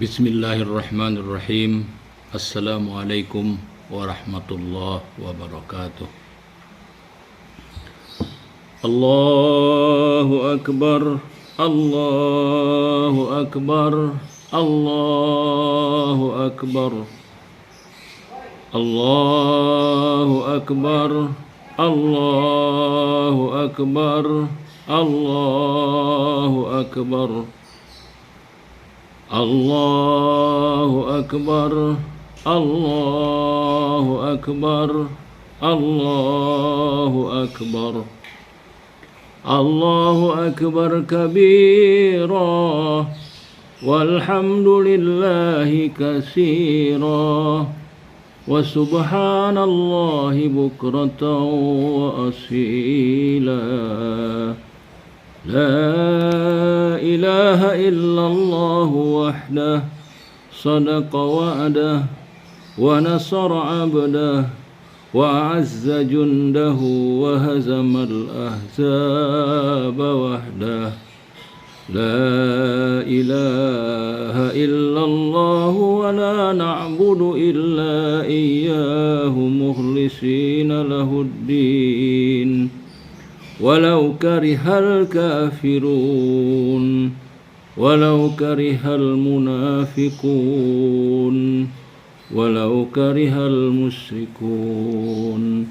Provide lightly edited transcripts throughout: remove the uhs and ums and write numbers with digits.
Bismillahirrahmanirrahim. Assalamualaikum warahmatullahi wabarakatuh. Allahu Akbar, Allahu Akbar, Allahu Akbar, Allahu Akbar, Allahu Akbar, Allahu Akbar, Allahu Akbar, Allahu Akbar, Allahu Akbar, Allahu Akbar kabira, walhamdulillahi katsira, wa subhanallahi bukratan wa asila. La ilaha illallah wahdah, sadaqa wa'dah, wa nasara abdah, wa azza jundahu, wa hazamal ahzaba wahdah. La ilaha illallah wa la na'budu illa iyyahu mukhlisina lahuddin. Walau karihal kafirun, walau karihal munafiqun, walau karihal musyrikun.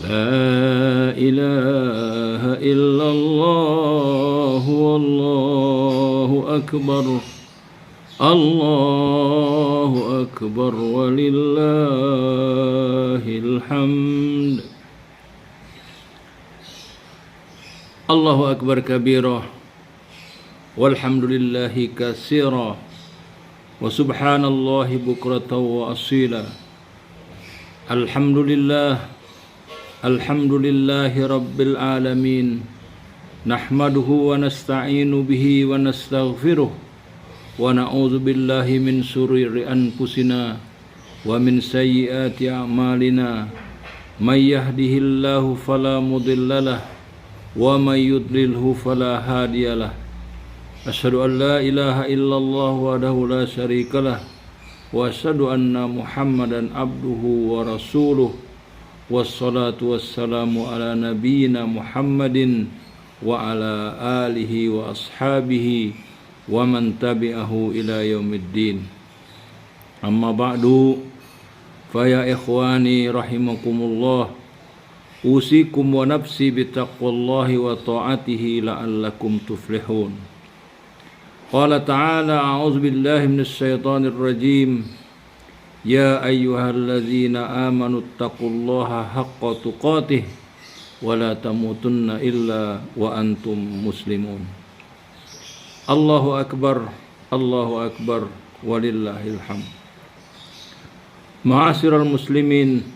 La ilaha illallah, wallahu akbar, Allahu akbar, walillahil hamd. Allahu Akbar kabira, walhamdulillahi katsira, wa subhanallahi bukratan wa asila. Alhamdulillah, alhamdulillahi rabbil alamin. Nahmaduhu wa nasta'inu bihi wa nastaghfiruh, wa na'udzu billahi min shururi anfusina wa min sayyiati a'malina. May yahdihillahu fala mudhillalah wa may yudlilhu fala hadiyalah. Asyhadu an la ilaha illallah wahdahu la syarikalah, wa asyhadu anna Muhammadan abduhu wa rasuluh. Wassalatu wassalamu ala nabiyyina Muhammadin wa ala alihi wa ashabihi wa man tabi'ahu ila yaumiddin. Amma ba'du, fa ya ikhwani rahimakumullah, usikum wa nafsi bitaqwallahi wa ta'atihi la'allakum tuflihun. Qala ta'ala, a'udzu billahi minasy syaithanir rajim. Ya ayyuhalladzina amanu taqullaha haqqa tuqatih wa la tamutunna illa wa antum muslimun. Allahu akbar, Allahu akbar, walillahil hamd. Ma'asyiral muslimin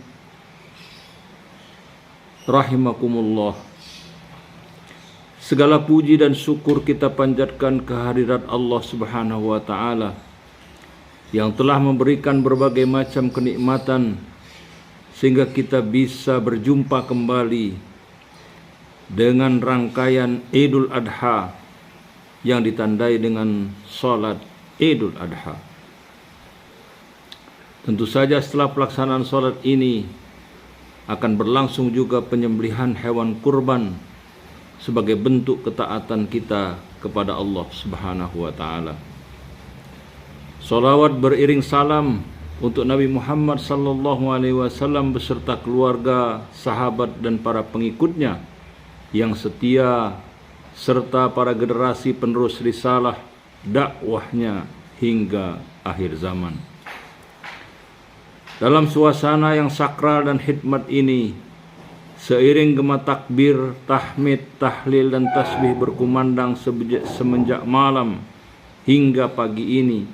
rahimakumullah. Segala puji dan syukur kita panjatkan kehadirat Allah Subhanahu wa taala yang telah memberikan berbagai macam kenikmatan sehingga kita bisa berjumpa kembali dengan rangkaian Idul Adha yang ditandai dengan salat Idul Adha. Tentu saja setelah pelaksanaan salat ini akan berlangsung juga penyembelihan hewan kurban sebagai bentuk ketaatan kita kepada Allah Subhanahu wa taala. Salawat beriring salam untuk Nabi Muhammad sallallahu alaihi wasallam beserta keluarga, sahabat dan para pengikutnya yang setia serta para generasi penerus risalah dakwahnya hingga akhir zaman. Dalam suasana yang sakral dan hikmat ini, seiring gema takbir, tahmid, tahlil dan tasbih berkumandang semenjak malam hingga pagi ini,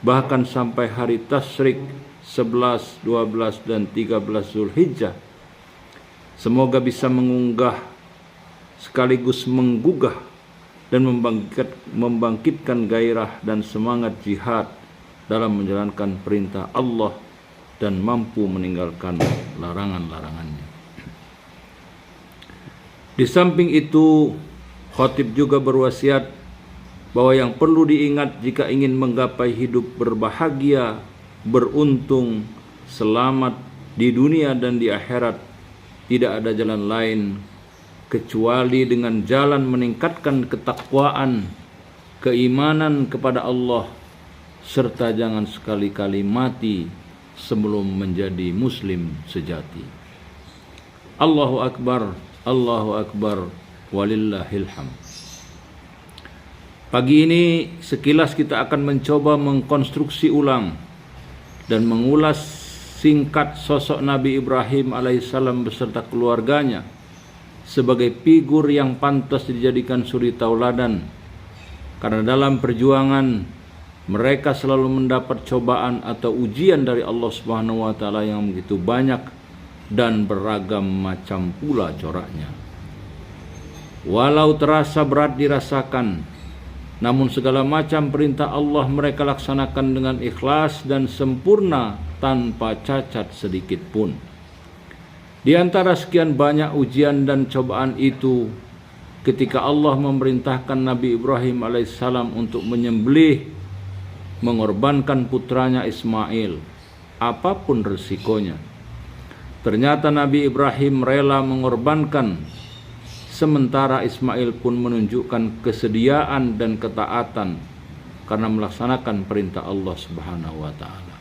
bahkan sampai hari tasyrik 11, 12 dan 13 Zulhijjah, semoga bisa mengunggah sekaligus menggugah dan membangkitkan gairah dan semangat jihad dalam menjalankan perintah Allah dan mampu meninggalkan larangan-larangannya. Di samping itu, khatib juga berwasiat bahwa yang perlu diingat jika ingin menggapai hidup berbahagia, beruntung, selamat di dunia dan di akhirat, tidak ada jalan lain kecuali dengan jalan meningkatkan ketakwaan, keimanan kepada Allah, serta jangan sekali-kali mati sebelum menjadi muslim sejati. Allahu Akbar, Allahu Akbar, walillahil hamd. Pagi ini sekilas kita akan mencoba mengkonstruksi ulang dan mengulas singkat sosok Nabi Ibrahim alaihissalam beserta keluarganya sebagai figur yang pantas dijadikan suri tauladan, karena dalam perjuangan mereka selalu mendapat cobaan atau ujian dari Allah Subhanahu wa taala yang begitu banyak dan beragam macam pula coraknya. Walau terasa berat dirasakan, namun segala macam perintah Allah mereka laksanakan dengan ikhlas dan sempurna tanpa cacat sedikit pun. Di antara sekian banyak ujian dan cobaan itu, ketika Allah memerintahkan Nabi Ibrahim alaihissalam untuk menyembelih, mengorbankan putranya Ismail, apapun resikonya, ternyata Nabi Ibrahim rela mengorbankan. Sementara Ismail pun menunjukkan kesediaan dan ketaatan karena melaksanakan perintah Allah Subhanahu wa taala.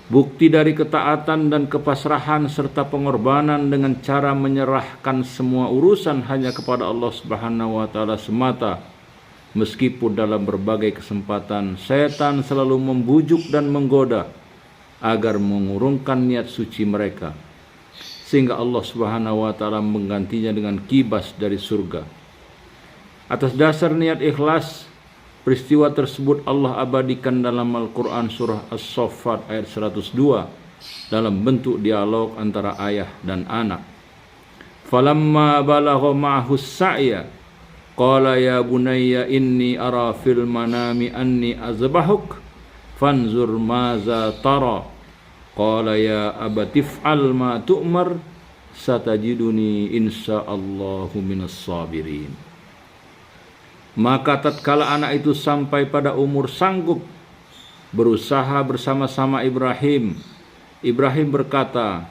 Bukti dari ketaatan dan kepasrahan serta pengorbanan dengan cara menyerahkan semua urusan hanya kepada Allah Subhanahu wa taala semata, meskipun dalam berbagai kesempatan setan selalu membujuk dan menggoda agar mengurungkan niat suci mereka, sehingga Allah Subhanahu wa taala menggantinya dengan kibas dari surga. Atas dasar niat ikhlas, peristiwa tersebut Allah abadikan dalam Al-Quran surah As-Saffat ayat 102 dalam bentuk dialog antara ayah dan anak. Falamma balagha ma'ahu sa'ya qala ya bunayya inni ara fil manami anni azbahuk fanzur maza tara. Qala ya abatif'al ma tu'mar satajiduni insyaallahu minas sabirin. Maka tatkala anak itu sampai pada umur sanggup berusaha bersama-sama Ibrahim, Ibrahim berkata,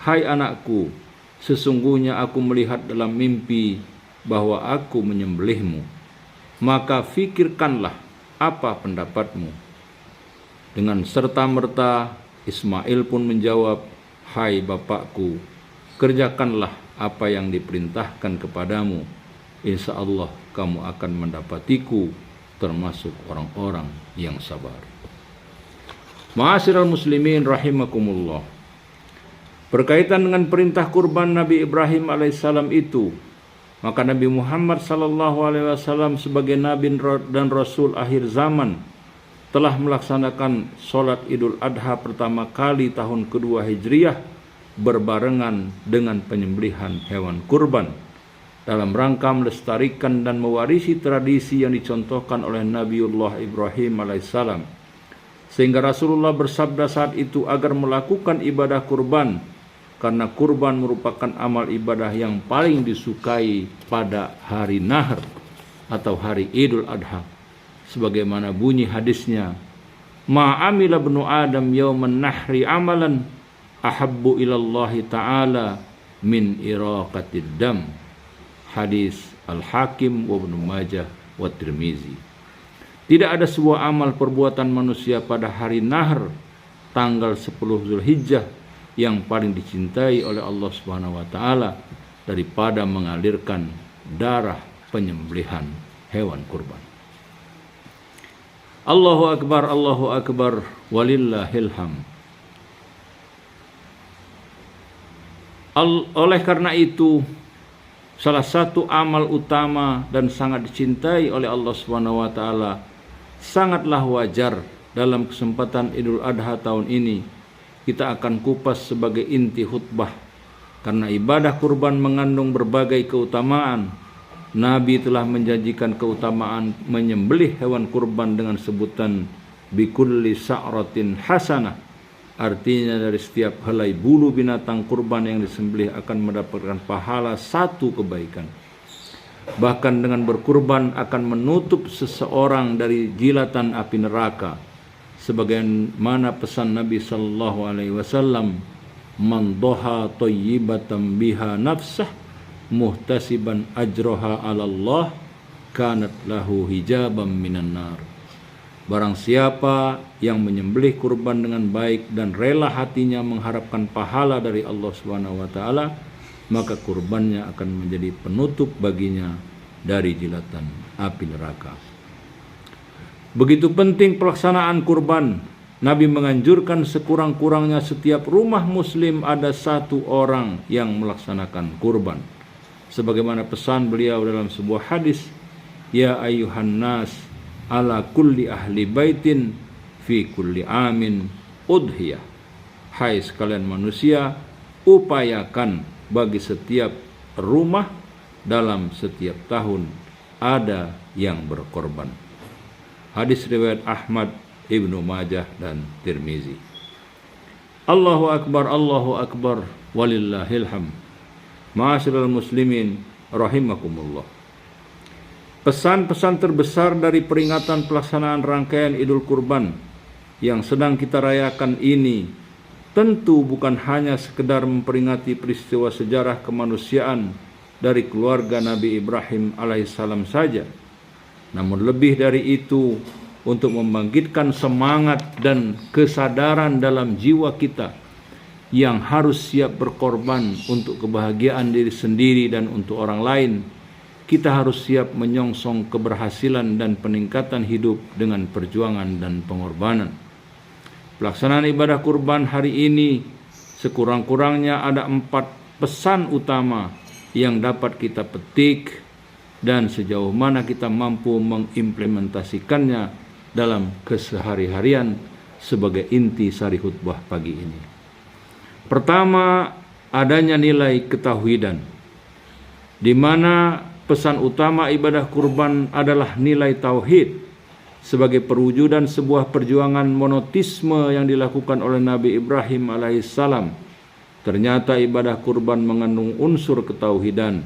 "Hai anakku, sesungguhnya aku melihat dalam mimpi bahwa aku menyembelihmu. Maka fikirkanlah apa pendapatmu." Dengan serta-merta Ismail pun menjawab, "Hai bapakku, kerjakanlah apa yang diperintahkan kepadamu. Insya Allah kamu akan mendapatiku termasuk orang-orang yang sabar." Ma'asyiral muslimin rahimakumullah. Berkaitan dengan perintah kurban Nabi Ibrahim alaihissalam itu, maka Nabi Muhammad sallallahu alaihi wasallam sebagai nabi dan rasul akhir zaman telah melaksanakan sholat Idul Adha pertama kali tahun kedua Hijriah berbarengan dengan penyembelihan hewan kurban dalam rangka melestarikan dan mewarisi tradisi yang dicontohkan oleh Nabiullah Ibrahim alaihissalam, sehingga Rasulullah bersabda saat itu agar melakukan ibadah kurban karena kurban merupakan amal ibadah yang paling disukai pada hari Nahr atau hari Idul Adha, sebagaimana bunyi hadisnya, "Ma'amila ibnu Adam yauman nahri amalan ahabbu ilallahi ta'ala min iraqatid dam." Hadis Al-Hakim wa Ibnu Majah wa Tirmizi. Tidak ada sebuah amal perbuatan manusia pada hari Nahr tanggal 10 Zulhijjah yang paling dicintai oleh Allah Subhanahu wa taala daripada mengalirkan darah penyembelihan hewan kurban. Allahu Akbar, walillahil hamd. Oleh karena itu, salah satu amal utama dan sangat dicintai oleh Allah Subhanahu wa taala, sangatlah wajar dalam kesempatan Idul Adha tahun ini kita akan kupas sebagai inti khutbah, karena ibadah kurban mengandung berbagai keutamaan. Nabi telah menjanjikan keutamaan menyembelih hewan kurban dengan sebutan bikulli sa'ratin hasanah. Artinya dari setiap helai bulu binatang kurban yang disembelih akan mendapatkan pahala satu kebaikan. Bahkan dengan berkurban akan menutup seseorang dari jilatan api neraka. Sebagaimana pesan Nabi sallallahu alaihi wasallam, "Man dhaha thayyibatan biha nafsah muhtasiban ajroha 'ala Allah kanat lahu hijaban minan nar." Barang siapa yang menyembelih kurban dengan baik dan rela hatinya mengharapkan pahala dari Allah Subhanahu wa taala, maka kurbannya akan menjadi penutup baginya dari jilatan api neraka. Begitu penting pelaksanaan kurban. Nabi menganjurkan sekurang-kurangnya setiap rumah muslim ada satu orang yang melaksanakan kurban. Sebagaimana pesan beliau dalam sebuah hadis, "Ya ayyuhan nas, ala kulli ahli baitin fi kulli amin udhiyah." Hai sekalian manusia, upayakan bagi setiap rumah dalam setiap tahun ada yang berkorban. Hadis riwayat Ahmad, Ibnu Majah dan Tirmizi. Allahu akbar, walillahil hamd. Ma'asyiral muslimin rahimakumullah. Pesan-pesan terbesar dari peringatan pelaksanaan rangkaian Idul Kurban yang sedang kita rayakan ini tentu bukan hanya sekedar memperingati peristiwa sejarah kemanusiaan dari keluarga Nabi Ibrahim alaihissalam saja, namun lebih dari itu untuk membangkitkan semangat dan kesadaran dalam jiwa kita yang harus siap berkorban untuk kebahagiaan diri sendiri dan untuk orang lain. Kita harus siap menyongsong keberhasilan dan peningkatan hidup dengan perjuangan dan pengorbanan. Pelaksanaan ibadah kurban hari ini sekurang-kurangnya ada 4 pesan utama yang dapat kita petik dan sejauh mana kita mampu mengimplementasikannya dalam kesehari-harian sebagai inti sari khutbah pagi ini. Pertama, adanya nilai ketauhidan, di mana pesan utama ibadah kurban adalah nilai tauhid sebagai perwujudan sebuah perjuangan monotisme yang dilakukan oleh Nabi Ibrahim alaihissalam. Ternyata ibadah kurban mengandung unsur ketauhidan.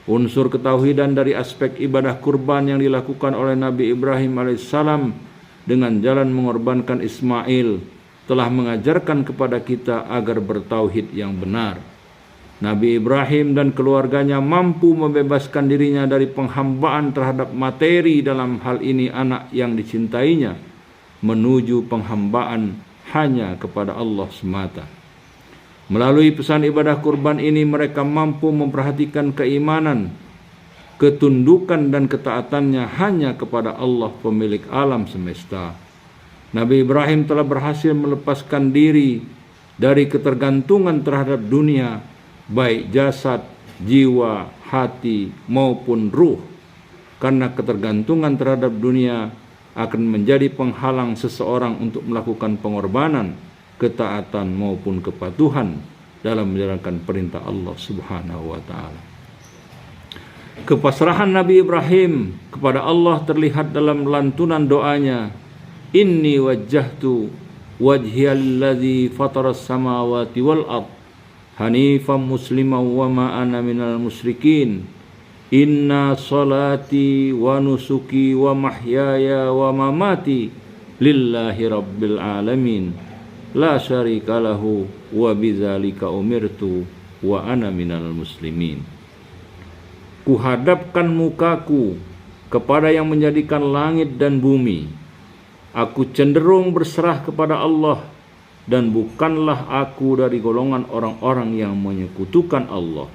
Unsur ketauhidan dari aspek ibadah kurban yang dilakukan oleh Nabi Ibrahim alaihissalam dengan jalan mengorbankan Ismail telah mengajarkan kepada kita agar bertauhid yang benar. Nabi Ibrahim dan keluarganya mampu membebaskan dirinya dari penghambaan terhadap materi, dalam hal ini anak yang dicintainya, menuju penghambaan hanya kepada Allah semata. Melalui pesan ibadah kurban ini mereka mampu memperhatikan keimanan, ketundukan dan ketaatannya hanya kepada Allah pemilik alam semesta. Nabi Ibrahim telah berhasil melepaskan diri dari ketergantungan terhadap dunia, baik jasad, jiwa, hati maupun ruh. Karena ketergantungan terhadap dunia akan menjadi penghalang seseorang untuk melakukan pengorbanan, ketaatan maupun kepatuhan dalam menjalankan perintah Allah Subhanahu wa taala. Kepasrahan Nabi Ibrahim kepada Allah terlihat dalam lantunan doanya, "Inni wajjahtu wajhiyalladzi fataras samawati wal ard hanifan musliman wa ma ana minal musyrikin. Inna salati wa nusuki wa mahyaya wa mamati lillahi rabbil alamin. La syarika lahu wa bidzalika umirtu wa ana minal muslimin." Kuhadapkan mukaku kepada yang menjadikan langit dan bumi. Aku cenderung berserah kepada Allah dan bukanlah aku dari golongan orang-orang yang menyekutukan Allah.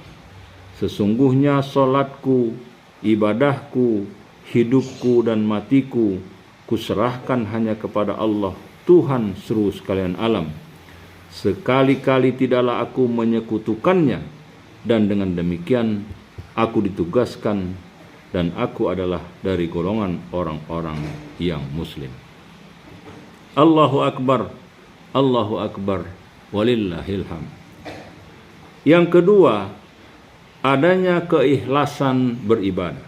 Sesungguhnya salatku, ibadahku, hidupku dan matiku kuserahkan hanya kepada Allah, Tuhan seluruh sekalian alam. Sekali-kali tidaklah aku menyekutukannya, dan dengan demikian aku ditugaskan dan aku adalah dari golongan orang-orang yang muslim. Allahu akbar, walillahil hamd. Yang kedua, adanya keikhlasan beribadah.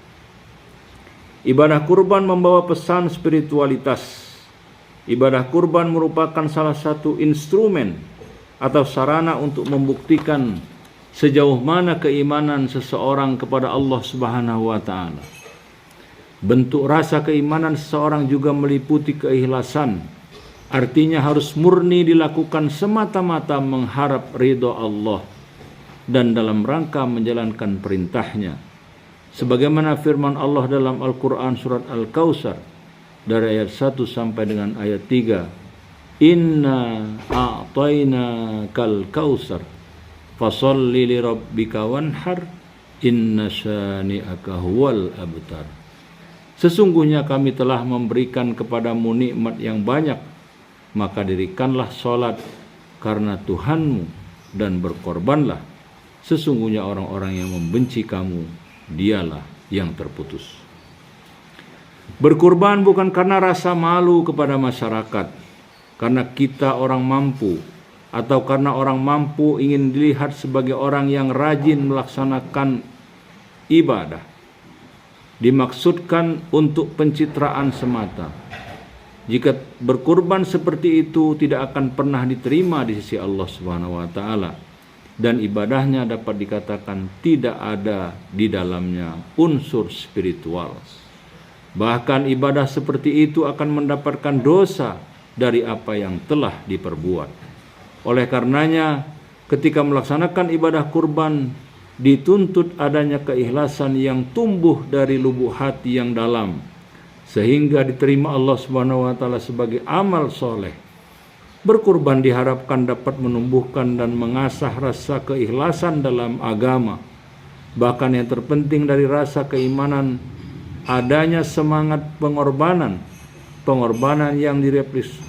Ibadah kurban membawa pesan spiritualitas. Ibadah kurban merupakan salah satu instrumen atau sarana untuk membuktikan sejauh mana keimanan seseorang kepada Allah Subhanahu wa taala. Bentuk rasa keimanan seseorang juga meliputi keikhlasan. Artinya harus murni dilakukan semata-mata mengharap ridho Allah dan dalam rangka menjalankan perintahnya. Sebagaimana firman Allah dalam Al-Quran surat Al-Kautsar dari ayat 1 sampai dengan ayat 3. Inna a'tainakal kautsar fasholli li rabbika wanhar inna syani'aka huwal abtar. Sesungguhnya kami telah memberikan kepadamu nikmat yang banyak, maka dirikanlah salat karena Tuhanmu dan berkorbanlah. Sesungguhnya orang-orang yang membenci kamu, dialah yang terputus. Berkurban bukan karena rasa malu kepada masyarakat, karena kita orang mampu, atau karena orang mampu ingin dilihat sebagai orang yang rajin melaksanakan ibadah. Dimaksudkan untuk pencitraan semata. Jika berkurban seperti itu tidak akan pernah diterima di sisi Allah Subhanahu wa taala, dan ibadahnya dapat dikatakan tidak ada di dalamnya unsur spiritual. Bahkan ibadah seperti itu akan mendapatkan dosa dari apa yang telah diperbuat. Oleh karenanya, ketika melaksanakan ibadah kurban, dituntut adanya keikhlasan yang tumbuh dari lubuk hati yang dalam, sehingga diterima Allah Subhanahu wa taala sebagai amal soleh. Berkurban diharapkan dapat menumbuhkan dan mengasah rasa keikhlasan dalam agama. Bahkan yang terpenting dari rasa keimanan, adanya semangat pengorbanan yang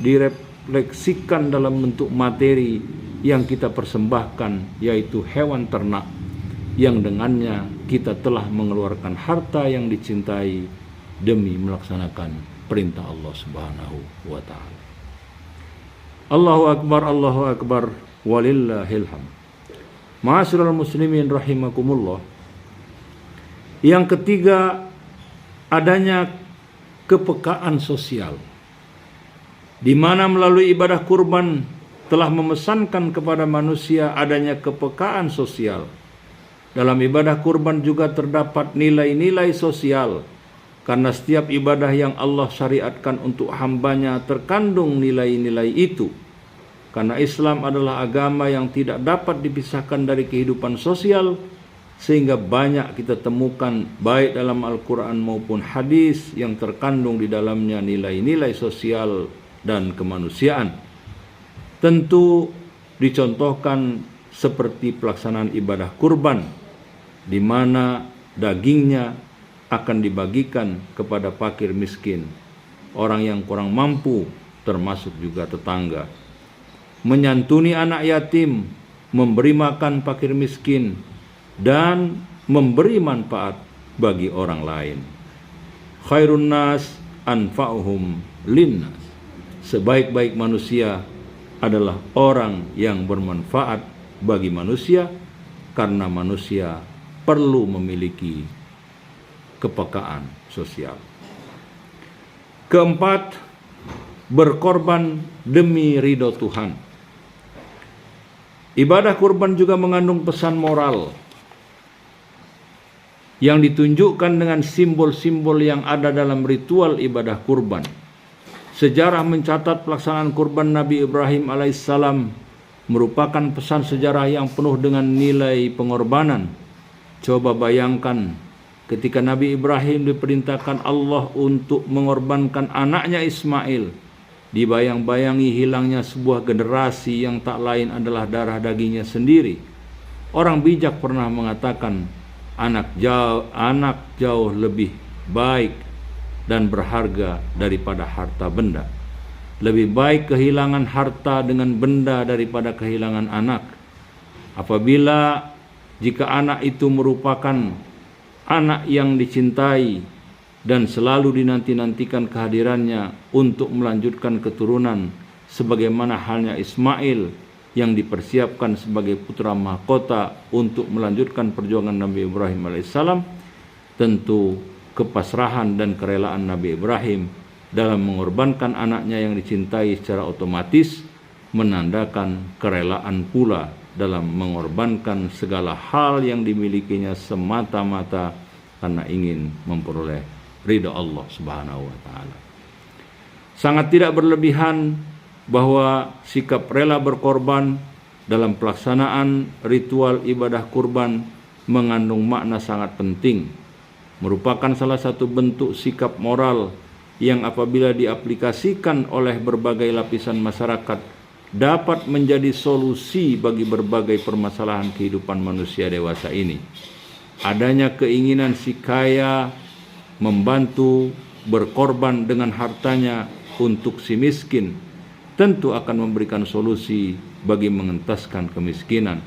direfleksikan dalam bentuk materi yang kita persembahkan, yaitu hewan ternak yang dengannya kita telah mengeluarkan harta yang dicintai demi melaksanakan perintah Allah Subhanahu wa taala. Allahu akbar, walillahil hamd. Ma'asyiral muslimin rahimakumullah. Yang ketiga, adanya kepekaan sosial, di mana melalui ibadah kurban telah memesankan kepada manusia adanya kepekaan sosial. Dalam ibadah kurban juga terdapat nilai-nilai sosial, karena setiap ibadah yang Allah syariatkan untuk hambanya terkandung nilai-nilai itu. Karena Islam adalah agama yang tidak dapat dipisahkan dari kehidupan sosial, sehingga banyak kita temukan baik dalam Al-Quran maupun hadis yang terkandung di dalamnya nilai-nilai sosial dan kemanusiaan. Tentu dicontohkan seperti pelaksanaan ibadah kurban, di mana dagingnya akan dibagikan kepada fakir miskin, orang yang kurang mampu, termasuk juga tetangga. Menyantuni anak yatim, memberi makan fakir miskin, dan memberi manfaat bagi orang lain. Khairun nas anfa'uhum linnas. Sebaik-baik manusia adalah orang yang bermanfaat bagi manusia, karena manusia perlu memiliki kepekaan sosial. Keempat, berkorban demi ridho Tuhan. Ibadah kurban juga mengandung pesan moral yang ditunjukkan dengan simbol-simbol yang ada dalam ritual ibadah kurban. Sejarah mencatat pelaksanaan kurban Nabi Ibrahim alaihissalam merupakan pesan sejarah yang penuh dengan nilai pengorbanan. Coba bayangkan ketika Nabi Ibrahim diperintahkan Allah untuk mengorbankan anaknya Ismail, dibayang-bayangi hilangnya sebuah generasi yang tak lain adalah darah dagingnya sendiri. Orang bijak pernah mengatakan, anak jauh lebih baik dan berharga daripada harta benda. Lebih baik kehilangan harta dengan benda daripada kehilangan anak. Apabila jika anak itu merupakan anak yang dicintai dan selalu dinanti-nantikan kehadirannya untuk melanjutkan keturunan, sebagaimana halnya Ismail yang dipersiapkan sebagai putra mahkota untuk melanjutkan perjuangan Nabi Ibrahim alaihissalam, tentu kepasrahan dan kerelaan Nabi Ibrahim dalam mengorbankan anaknya yang dicintai secara otomatis menandakan kerelaan pula dalam mengorbankan segala hal yang dimilikinya semata-mata karena ingin memperoleh ridha Allah Subhanahu wa taala. Sangat tidak berlebihan bahwa sikap rela berkorban dalam pelaksanaan ritual ibadah kurban mengandung makna sangat penting, merupakan salah satu bentuk sikap moral yang apabila diaplikasikan oleh berbagai lapisan masyarakat dapat menjadi solusi bagi berbagai permasalahan kehidupan manusia dewasa ini. Adanya keinginan si kaya membantu berkorban dengan hartanya untuk si miskin tentu akan memberikan solusi bagi mengentaskan kemiskinan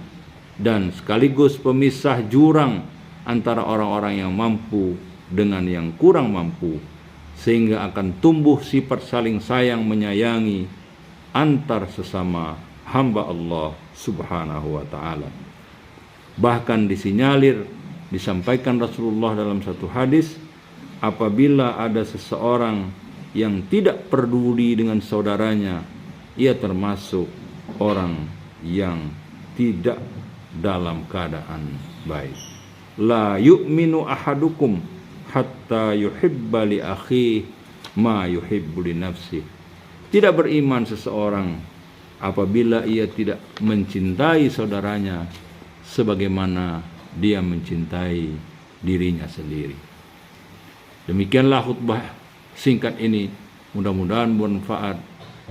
dan sekaligus pemisah jurang antara orang-orang yang mampu dengan yang kurang mampu, sehingga akan tumbuh sifat saling sayang menyayangi antar sesama hamba Allah Subhanahu wa taala. Bahkan disampaikan Rasulullah dalam satu hadis, apabila ada seseorang yang tidak peduli dengan saudaranya, ia termasuk orang yang tidak dalam keadaan baik. La yu'minu ahadukum hatta yuhibba li akhihi ma yuhibbu li nafsihi. Tidak beriman seseorang apabila ia tidak mencintai saudaranya sebagaimana dia mencintai dirinya sendiri. Demikianlah khutbah singkat ini, mudah-mudahan bermanfaat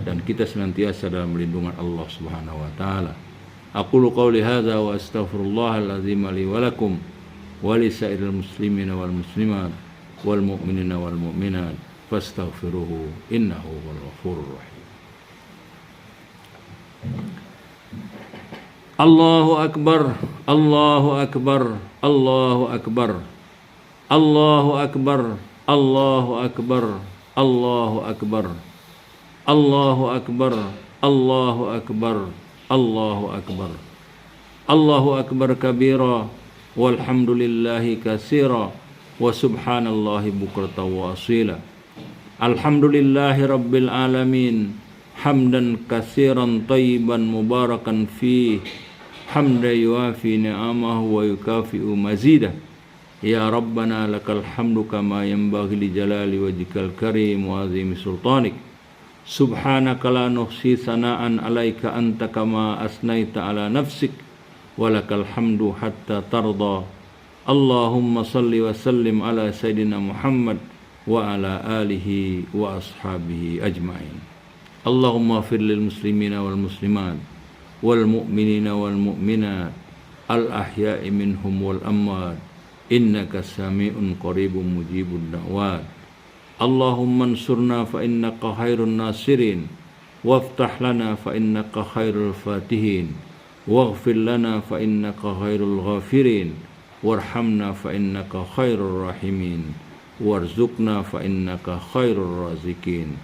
dan kita senantiasa dalam lindungan Allah Subhanahu wa taala. Aqulu qouli hadza wa astaghfirullahal azim li wa lakum wa li sa'iril muslimina wal muslimat wal mu'minina wal mu'minat fastaghfiruhu innahu huwal ghafurur rahim. Allahu akbar, Allahu akbar, Allahu akbar, Allahu akbar, Allahu akbar, Allahu akbar, Allahu akbar, Allahu akbar, Allahu akbar, Allahu akbar kabira walhamdulillahi katsira wa subhanallahi bukratan wa asila. Alhamdulillahi rabbil alamin hamdan katsiran tayyiban mubarakan fih hamdan yuafi ni'amahu wa yukafi'u mazidah. Ya Rabbana lakal hamdu kama yanbaghi li jalali wajhikal karim wa azimi sultanik. Subhanaka la nuhsi sana'an alaika anta kama asnaita ala nafsik walakal hamdu hatta tarda. Allahumma salli wa sallim ala sayyidina Muhammad wa ala alihi wa ashabihi ajma'in. Allahumma fir lil muslimina wal muslimat wal mu'minina wal mu'minat al ahya'i minhum wal amwat innaka sami'un qaribun mujibud da'wat. Allahumma ansurna fa innaka khairun nasirin waftah lana fa innaka khairul fatihin waghfir lana fa innaka khairul ghafirin warhamna fa innaka khairur rahimin warzuqna fa innaka khairur razikin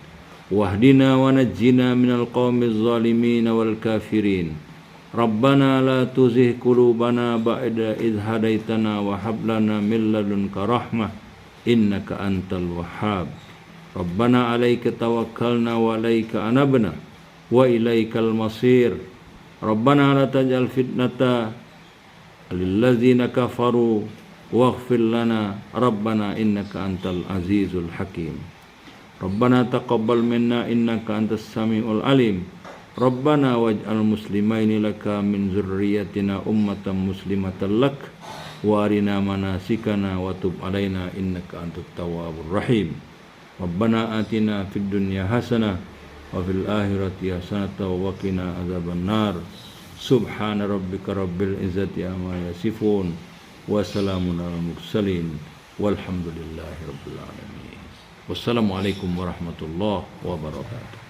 wahdina wa najjina minal qaumiz zalimin wal kafirin. Rabbana la tuzigh qulubana ba'da idh hadaitana wa hab lana min ladunka rahmah innaka antal wahhab. Rabbana 'alaika tawakkalna wa 'alaika anabna wa ilaikal masir. Rabbana la taj'al fitnata lil ladzina kafaru waghfir lana rabbana innaka antal azizul hakim. Rabbana taqabbal minna innaka antas samiul alim. Rabbana waj'al muslimaini laka min zurriyyatina ummatan muslimatan lak wa arina manasikana wa tub alaina innaka antat tawwabur rahim. Rabbana atina fid dunya hasanah wa fil akhirati hasanah wa qina adzaban nar. Subhana rabbika rabbil izzati amma yasifun wa salamun alal mursalin walhamdulillahi rabbil alamin. Wassalamualaikum warahmatullahi wabarakatuh.